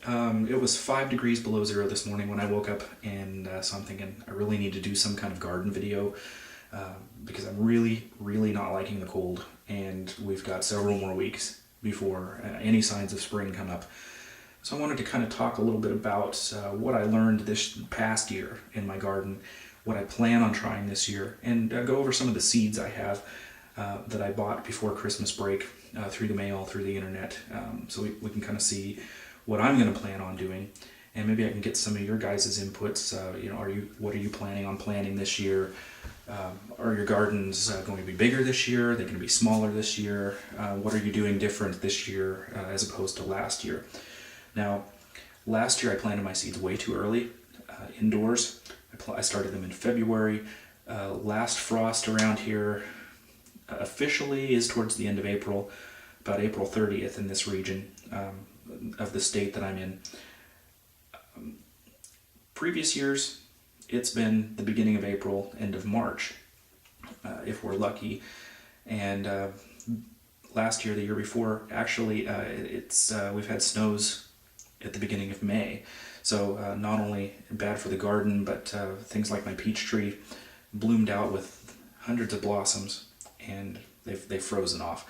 It was 5 degrees below zero this morning when I woke up, and so I'm thinking I really need to do some kind of garden video because I'm really not liking the cold, and we've got several more weeks before any signs of spring come up. So I wanted to kind of talk a little bit about what I learned this past year in my garden, what I plan on trying this year, and go over some of the seeds I have that I bought before Christmas break through the mail, through the internet, so we can kind of see what I'm going to plan on doing, and maybe I can get some of your guys' inputs. What are you planning on planting this year? Are your gardens going to be bigger this year? Are they going to be smaller this year? What are you doing different this year as opposed to last year? Now, last year I planted my seeds way too early, indoors. I started them in February. Last frost around here officially is towards the end of April, about April 30th in this region of the state that I'm in. Previous years, it's been the beginning of April, end of March, if we're lucky. And last year, the year before, actually, we've had snows at the beginning of May. So not only bad for the garden, but things like my peach tree bloomed out with hundreds of blossoms, and they've frozen off.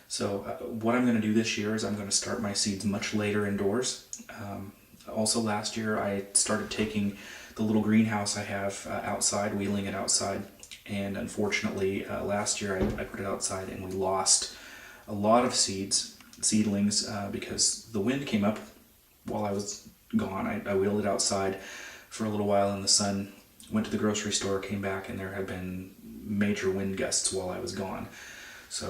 So what I'm going to do this year is I'm going to start my seeds much later indoors. Also last year I started taking the little greenhouse I have outside, wheeling it outside, and unfortunately last year I put it outside and we lost a lot of seedlings because the wind came up while I was gone. I wheeled it outside for a little while in the sun, went to the grocery store, came back, and there had been major wind gusts while I was gone. So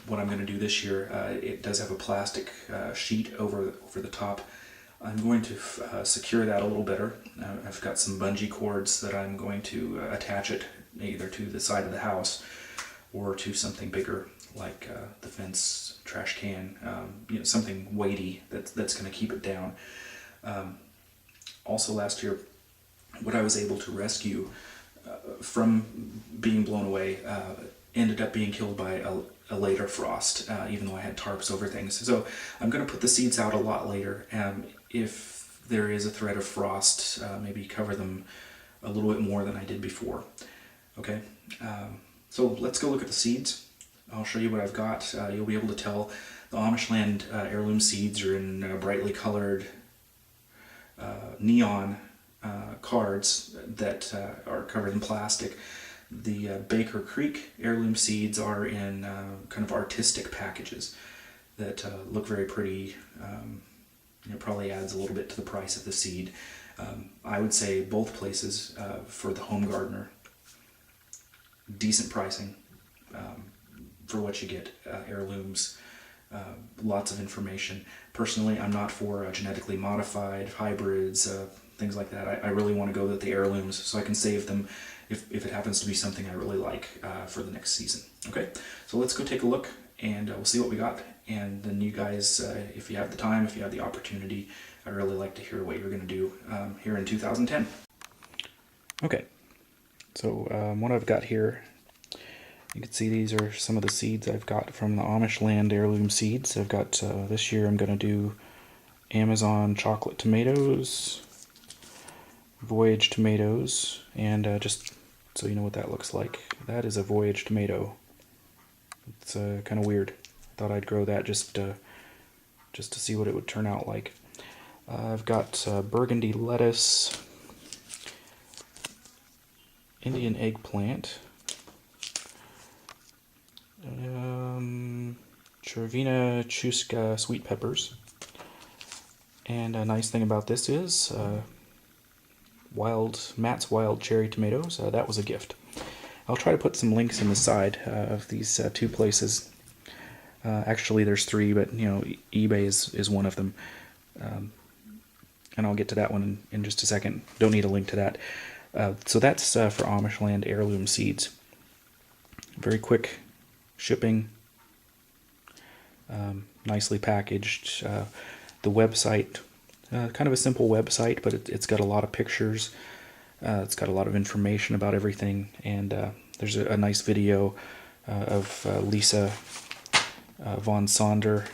what I'm going to do this year, it does have a plastic sheet over the top. I'm going to secure that a little better. I've got some bungee cords that I'm going to attach it either to the side of the house or to something bigger like the fence, trash can, something weighty that's going to keep it down. Also last year, what I was able to rescue from being blown away ended up being killed by a later frost, even though I had tarps over things. So I'm going to put the seeds out a lot later. If there is a threat of frost, maybe cover them a little bit more than I did before. Okay, so let's go look at the seeds. I'll show you what I've got. You'll be able to tell the Amish land heirloom seeds are in brightly colored neon cards that are covered in plastic. The Baker Creek heirloom seeds are in kind of artistic packages that look very pretty. It probably adds a little bit to the price of the seed. I would say both places for the home gardener, decent pricing for what you get. Heirlooms, lots of information. Personally, I'm not for genetically modified hybrids, things like that. I really want to go with the heirlooms so I can save them if it happens to be something I really like for the next season. Okay, so let's go take a look and we'll see what we got. And then you guys, if you have the time, if you have the opportunity, I'd really like to hear what you're going to do here in 2010. Okay, so what I've got here, you can see these are some of the seeds I've got from the Amish land heirloom seeds. I've got, this year I'm going to do Amazon chocolate tomatoes, Voyage tomatoes, and just so you know what that looks like, that is a Voyage tomato. It's kind of weird. Thought I'd grow that just to see what it would turn out like. I've got burgundy lettuce, Indian eggplant, Chervina chusca sweet peppers, and a nice thing about this is Matt's Wild Cherry Tomatoes. That was a gift. I'll try to put some links in the side of these two places. Actually, there's three, but eBay is one of them. And I'll get to that one in just a second. Don't need a link to that. So that's for Amish land heirloom seeds. Very quick shipping. Nicely packaged. The website, kind of a simple website, but it's got a lot of pictures. It's got a lot of information about everything, and there's a nice video of Lisa Von Sonder.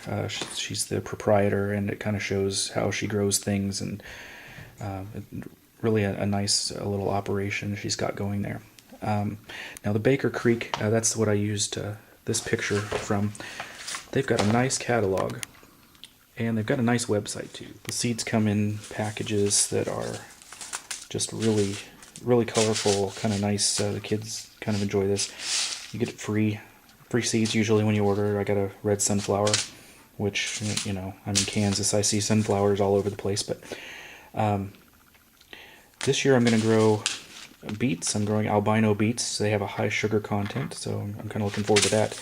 She's the proprietor, and it kind of shows how she grows things, and really a nice little operation she's got going there. Now the Baker Creek, that's what I used this picture from. They've got a nice catalog, and they've got a nice website too. The seeds come in packages that are just really, really colorful, kind of nice. The kids kind of enjoy this. You get free seeds usually when you order. I got a red sunflower, which, you know, I'm in Kansas. I see sunflowers all over the place, but this year I'm going to grow beets. I'm growing albino beets. They have a high sugar content, so I'm kind of looking forward to that.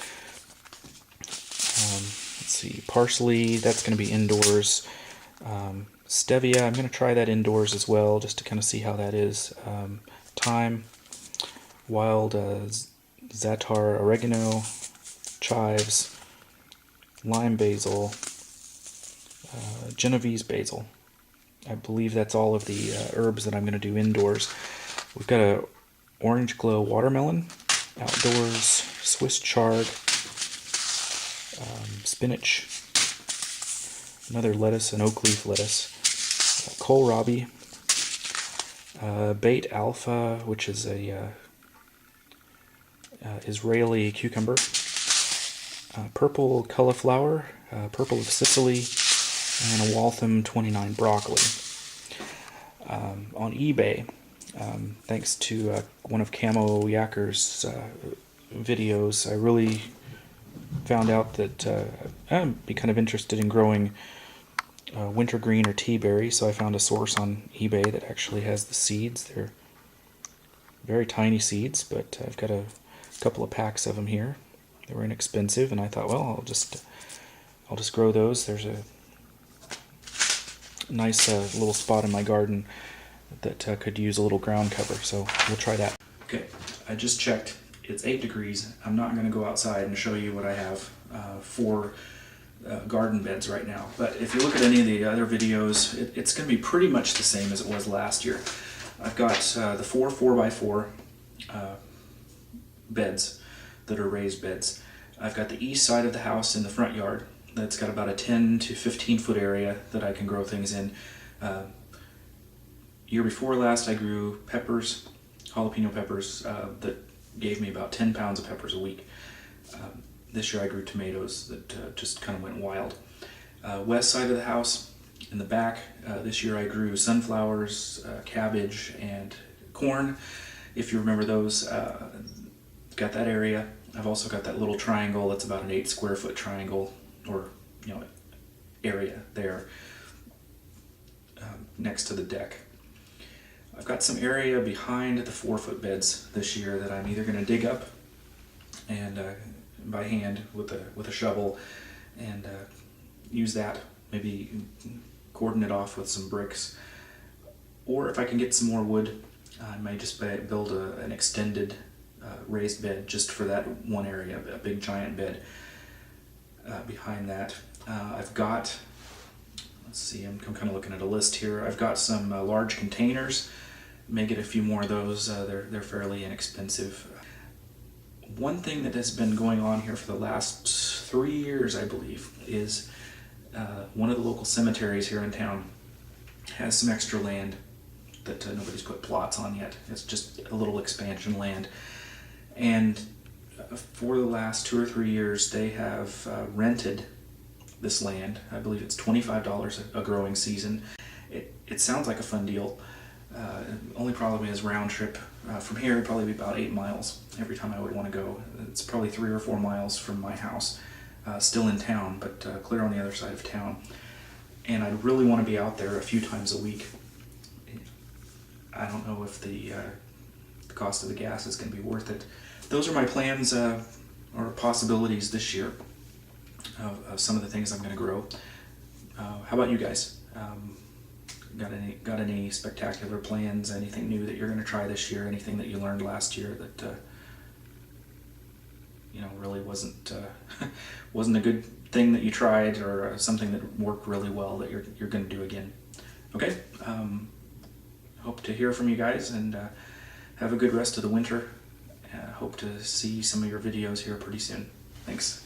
Let's see, parsley, that's going to be indoors. Stevia, I'm going to try that indoors as well, just to kind of see how that is. Thyme, wild za'atar oregano, chives, lime basil, Genovese basil. I believe that's all of the herbs that I'm going to do indoors. We've got a orange glow watermelon, outdoors, Swiss chard, spinach, another lettuce, an oak leaf lettuce, kohlrabi, bait alpha, which is a Israeli cucumber, purple cauliflower, purple of Sicily, and a Waltham 29 broccoli. On eBay, thanks to one of Camo Yakker's videos, I really found out that I'd be kind of interested in growing wintergreen or tea berry, so I found a source on eBay that actually has the seeds. They're very tiny seeds, but I've got a couple of packs of them here. They were inexpensive, and I thought, well, I'll just grow those. There's a nice little spot in my garden that could use a little ground cover, so we'll try that. Okay, I just checked. It's 8 degrees. I'm not going to go outside and show you what I have for garden beds right now, but if you look at any of the other videos, it's going to be pretty much the same as it was last year. I've got the 4x4 beds that are raised beds. I've got the east side of the house in the front yard that's got about a 10 to 15 foot area that I can grow things in. Year before last I grew peppers, jalapeno peppers, that gave me about 10 pounds of peppers a week. This year I grew tomatoes that just kind of went wild. West side of the house in the back, this year I grew sunflowers, cabbage, and corn. If you remember those, got that area. I've also got that little triangle that's about an 8 square foot triangle, or area there next to the deck. I've got some area behind the 4-foot beds this year that I'm either going to dig up and by hand with a shovel and use that, maybe cordon it off with some bricks, or if I can get some more wood, I might just build an extended raised bed just for that one area, a big giant bed behind that. I've got, let's see, I'm kind of looking at a list here. I've got some large containers. May get a few more of those. They're fairly inexpensive. One thing that has been going on here for the last 3 years, I believe, is one of the local cemeteries here in town has some extra land that nobody's put plots on yet. It's just a little expansion land. And for the last 2 or 3 years, they have rented this land. I believe it's $25 a growing season. It sounds like a fun deal. Only problem is round trip. From here, it'd probably be about 8 miles every time I would want to go. It's probably 3 or 4 miles from my house. Still in town, but clear on the other side of town. And I'd really want to be out there a few times a week. I don't know if the cost of the gas is going to be worth it. Those are my plans or possibilities this year of some of the things I'm going to grow. How about you guys? Got any spectacular plans? Anything new that you're going to try this year? Anything that you learned last year that really wasn't wasn't a good thing that you tried, or something that worked really well that you're going to do again? Okay. Hope to hear from you guys, and have a good rest of the winter. Hope to see some of your videos here pretty soon. Thanks.